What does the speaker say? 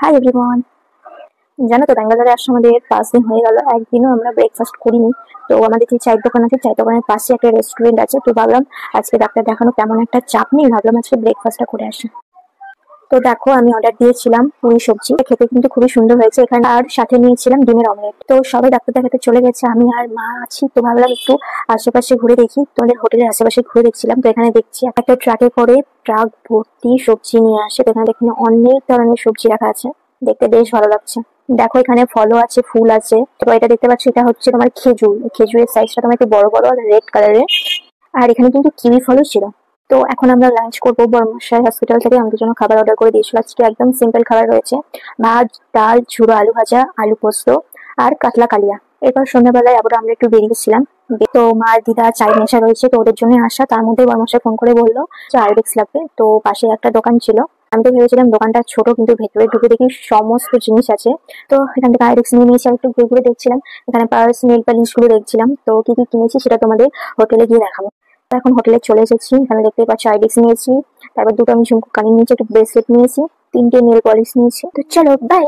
Hi everyone. জানো তো ব্যাঙ্গালোরে আসা আমাদের 5 দিন হয়ে গেল, একদিনও আমরা ব্রেকফাস্ট করিনি। তো আমাদের যে চায়ের দোকান আছে, চায়ের দোকানের পাশে একটা রেস্টুরেন্ট আছে, তো ভাবলাম আজকে ডাক্তার দেখানো তেমন একটা চাপ নেই, ভাবলাম আজকে ব্রেকফাস্টটা করে আসি। তো দেখো, আমি অর্ডার দিয়েছিলাম পুরি সবজি, খেতে কিন্তু খুবই সুন্দর হয়েছে এখানে, আর সাথে নিয়েছিলাম ডিমের অমলেট। তো সবাই ডাক্তার দেখাতে চলে গেছে, আমি আর মা আছি। তো ভাবলাম একটু আশেপাশে ঘুরে দেখি, তোমাদের হোটেলের আশেপাশে ঘুরে দেখছিলাম। তো এখানে দেখছি একটা ট্রাকে করে ট্রাক ভর্তি সবজি নিয়ে আসে। তো এখানে দেখুন অনেক ধরনের সবজি রাখা আছে, দেখতে বেশ ভালো লাগছে। দেখো এখানে ফলও আছে, ফুল আছে। তো এটা দেখতে পাচ্ছ, এটা হচ্ছে তোমার খেজুর। খেজুরের সাইজটা তোমার একটু বড় বড় আর রেড কালারের। আর এখানে কিন্তু কিউই ফলও ছিল। তো এখন আমরা লাঞ্চ করবো। বর্মশাই হসপিটাল থেকে আমাদের জন্য খাবার অর্ডার করে দিয়েছিল। আজকে একদম সিম্পল খাবার রয়েছে, ভাত, ডাল, ঝুড়ো আলু ভাজা, আলু পোস্ত আর কাতলা কালিয়া। এরপর সন্ধ্যাবেলায় আবার আমরা একটু বেরিয়েছিলাম। তো মার দিদা চাই নেশা রয়েছে, তো ওদের জন্য আসা। তার মধ্যে বর্মশাই ফোন করে বললো যে আইডেক্স লাগবে। তো পাশে একটা দোকান ছিল। আমি তো ভেবেছিলাম দোকানটা ছোট, কিন্তু ভেতরে ঢুকে দেখি সমস্ত জিনিস আছে। তো এখান থেকে আইডেক্স নিয়ে নিয়েছি, আর একটু ঘুরে ঘুরে দেখছিলাম। এখানে পার্স, নেল পালিশ গুলো দেখছিলাম। তো কি কি কিনেছি সেটা তোমাদের হোটেলে গিয়ে দেখাবো। তো এখন হোটেলে চলে এসেছি। এখানে দেখতে পাচ্ছি আইডেক্স নিয়েছি, তারপর দুটো আমি ঝুমকো কানের নিয়েছি, একটা ব্রেসলেট নিয়েছি, 3টে নেল পলিশ নিয়েছি। তো চলো বাই।